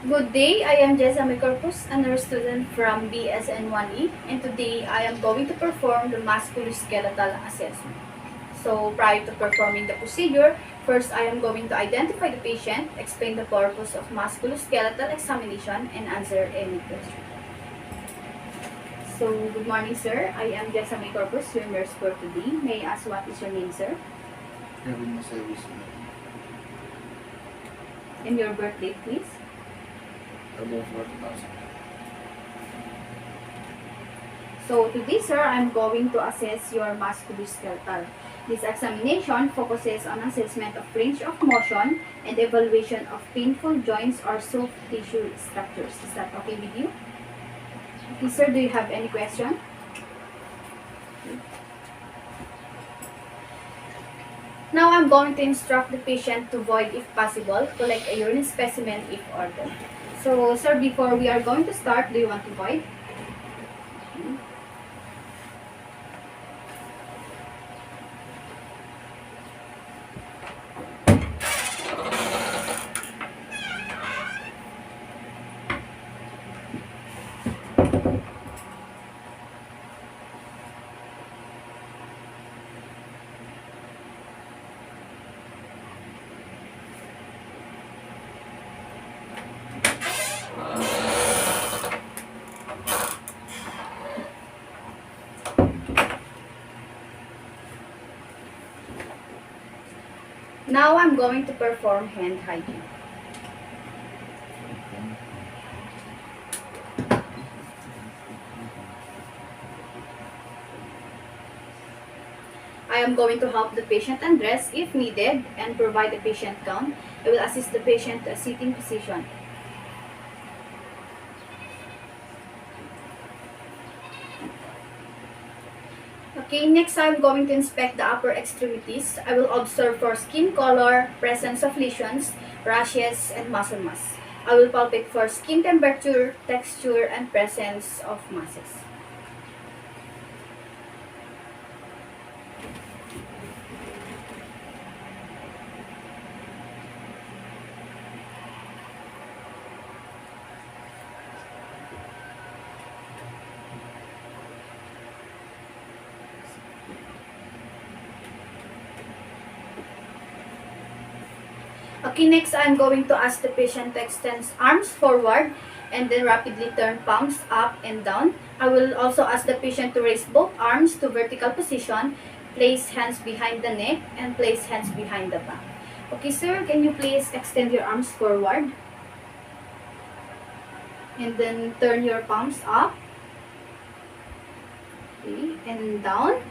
Good day, I am Jessa Micorpus, a nurse student from BSN1E, and today I am going to perform the Musculoskeletal Assessment. So, prior to performing the procedure, first I am going to identify the patient, explain the purpose of musculoskeletal examination, and answer any question. So, good morning, sir. I am Jessa Micorpus, your nurse for today. May I ask what is your name, sir? And your birth date, please? So today, sir, I'm going to assess your musculoskeletal. This examination focuses on assessment of range of motion and evaluation of painful joints or soft tissue structures. Is that okay with you? Okay, sir, do you have any question? Now I'm going to instruct the patient to void if possible, collect a urine specimen if ordered. So, sir, before we are going to start, do you want to void? Now I'm going to perform hand hygiene. I am going to help the patient undress if needed and provide the patient gown. I will assist the patient to a sitting position. Okay, next I'm going to inspect the upper extremities. I will observe for skin color, presence of lesions, rashes, and muscle mass. I will palpate for skin temperature, texture, and presence of masses. Okay, next I'm going to ask the patient to extend arms forward and then rapidly turn palms up and down. I will also ask the patient to raise both arms to vertical position, place hands behind the neck, and place hands behind the back. Okay, sir, can you please extend your arms forward? And then turn your palms up. Okay, and down.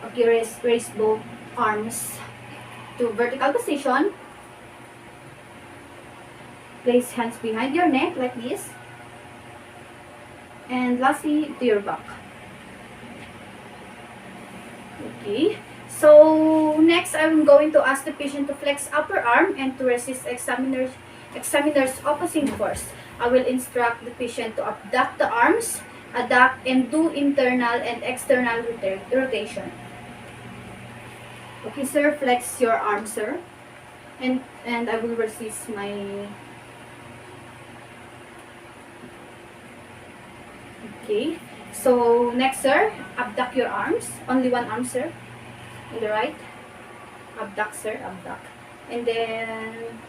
Okay, raise both arms to vertical position. Place hands behind your neck like this. And lastly, to your back. Okay. So, next I'm going to ask the patient to flex upper arm and to resist examiner's opposing force. I will instruct the patient to abduct the arms, adduct, and do internal and external rotation. Okay, sir, flex your arm, sir. And I will resist my... Okay. So, next, sir, abduct your arms. Only one arm, sir. On the right. Abduct, sir, abduct. And then,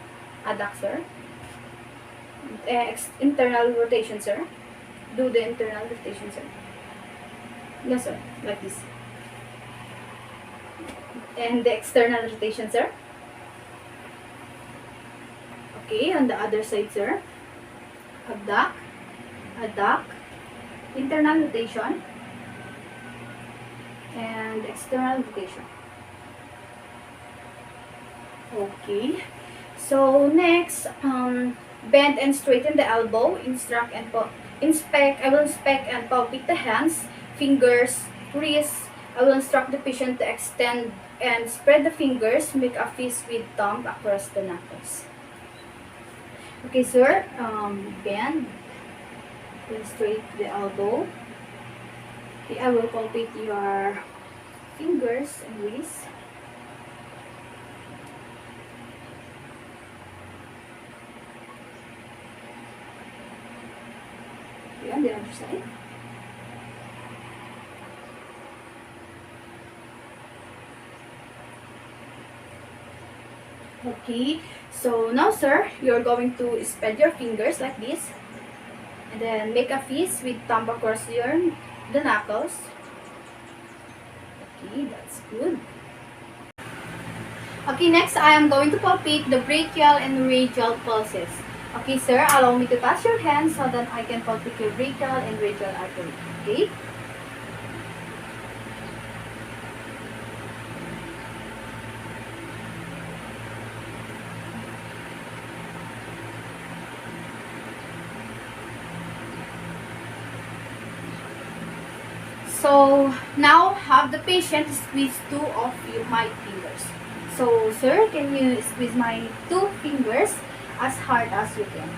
adduct, sir. Internal rotation, sir. Do the internal rotation, sir. Yes, sir. Like this. And the external rotation, sir. Okay, on the other side, sir. Abduct, adduct, internal rotation, and external rotation. Okay. So next, bend and straighten the elbow. I will inspect and palpate the hands, fingers, wrists. I will instruct the patient to extend and spread the fingers, make a fist with thumb across the knuckles. Okay, sir. Bend. Then straight the elbow. Okay, I will palpate your fingers and wrists. and the other side. Okay, so now sir, you're going to spread your fingers like this. And then make a fist with thumb across the knuckles. Okay, that's good. Okay, next I am going to palpate the brachial and radial pulses. Okay, sir, allow me to touch your hand so that I can palpate your brachial and radial artery. Okay? So, now have the patient squeeze two of my fingers. So, sir, can you squeeze my two fingers as hard as you can?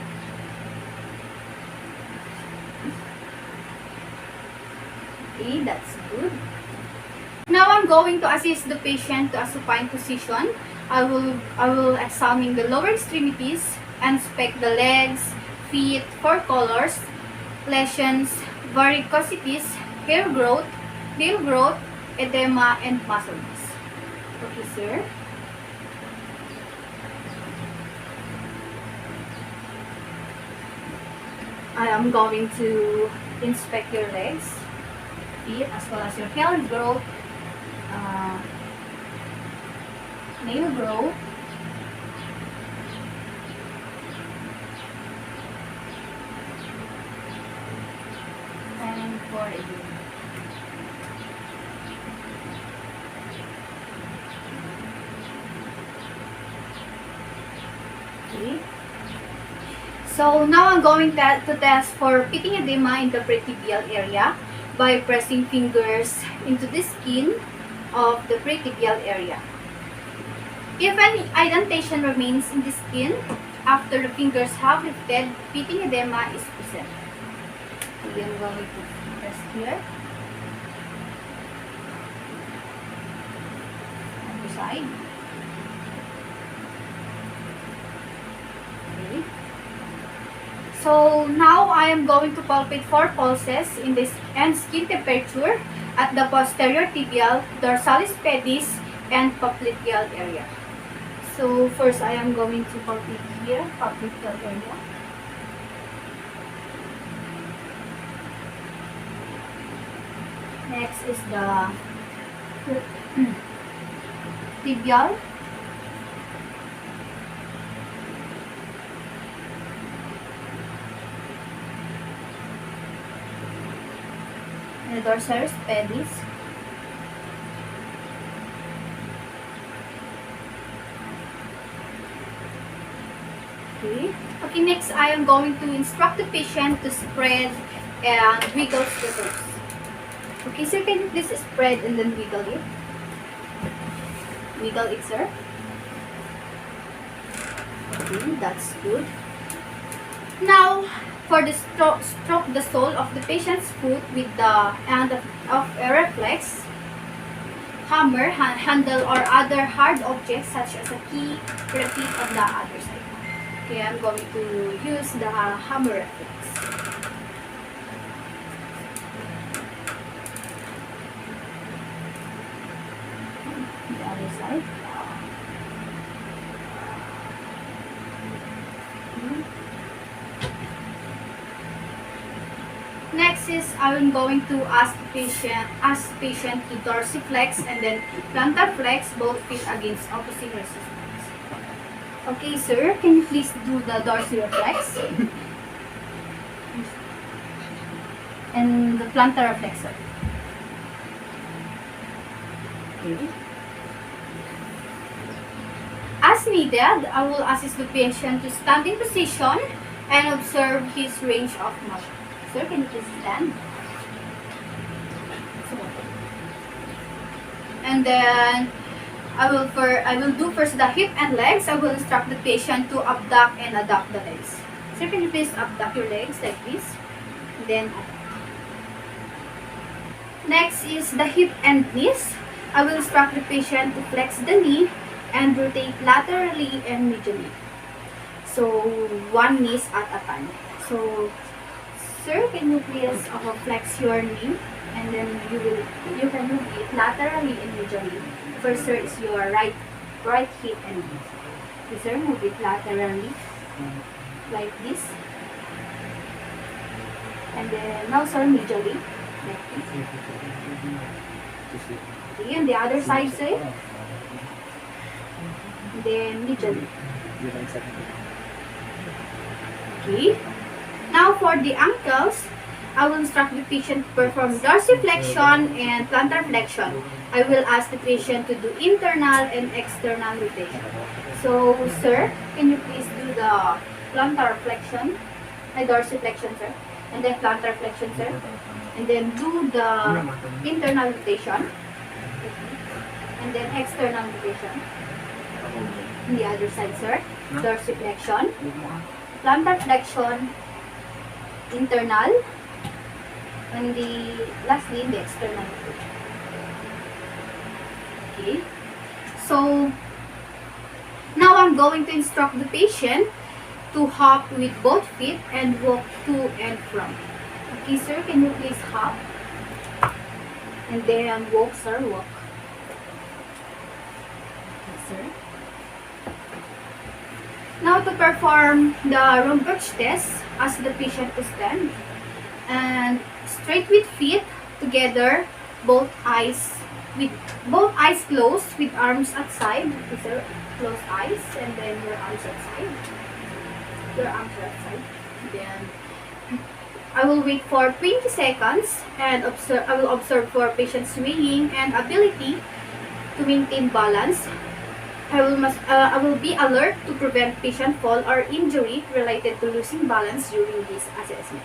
Okay, that's good. Now, I'm going to assist the patient to a supine position. I will examine the lower extremities, inspect the legs, feet for colors, lesions, varicosities, hair growth, nail growth, edema, and muscle mass. Okay, sir. I am going to inspect your legs, feet, as well as your hair growth, nail growth, and for edema. Okay. So now I'm going to test for pitting edema in the pretibial area by pressing fingers into the skin of the pretibial area. If any indentation remains in the skin after the fingers have lifted, pitting edema is present. Okay, I'm going to press here. Other side. So now I am going to palpate for pulses in this and skin temperature at the posterior tibial, dorsalis pedis, and popliteal area. So first I am going to palpate here, popliteal area. Next is the tibial. The dorsalis pedis. Okay, next I am going to instruct the patient to spread and wiggle the toes. Okay, sir, can you please spread and then wiggle it? Wiggle it, sir. Okay, that's good. Now, for the stroke the sole of the patient's foot with the end of a reflex, hammer, handle, or other hard objects such as a key, repeat on the other side. Okay, I'm going to use the hammer reflex. The other side. Next is I'm going to ask patient to dorsiflex and then plantar flex, both feet against opposite resistance. Okay, sir, can you please do the dorsiflex and the plantar flexor? Okay. As needed, I will assist the patient to standing position and observe his range of motion. Sir, can you please stand? And then I will do first the hip and legs. I will instruct the patient to abduct and adduct the legs. Sir, can you please abduct your legs like this? Then adduct. Next is the hip and knees. I will instruct the patient to flex the knee and rotate laterally and medially. So one knee at a time. So Sir, can you please flex your knee, and then you can move it laterally and medially. First, sir, is your right hip and knee. Okay, sir, move it laterally like this, and then now, sir, medially like this. Okay, and the other side, sir, and then medially. Okay. Now for the ankles, I will instruct the patient to perform dorsiflexion and plantar flexion. I will ask the patient to do internal and external rotation. So, sir, can you please do the plantar flexion, dorsiflexion, sir, and then plantar flexion, sir, and then do the internal rotation, and then external rotation. On the other side, sir, dorsiflexion, plantar flexion, internal, and lastly the external. Okay, so now I'm going to instruct the patient to hop with both feet and walk to and from. Okay, sir, can you please hop and then walk, sir, walk. Okay, sir. Now to perform the Romberg test, ask the patient to stand and straight with feet together, both eyes closed with arms outside. Okay, sir, close eyes and then your arms outside. Your arms outside. Then I will wait for 20 seconds and I will observe for patient's swinging and ability to maintain balance. I will be alert to prevent patient fall or injury related to losing balance during this assessment.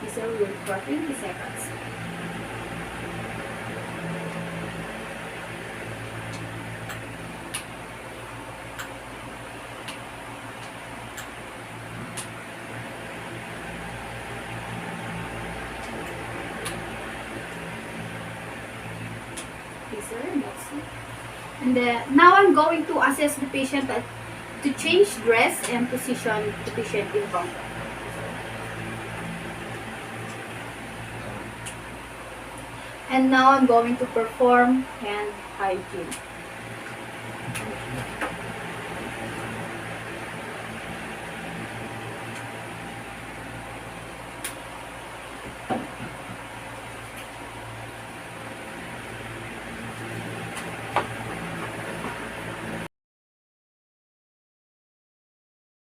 This will wait for 20 seconds. Okay, sir, that's it. And now I'm going to assess the patient to change dress and position the patient in front. And now I'm going to perform hand hygiene.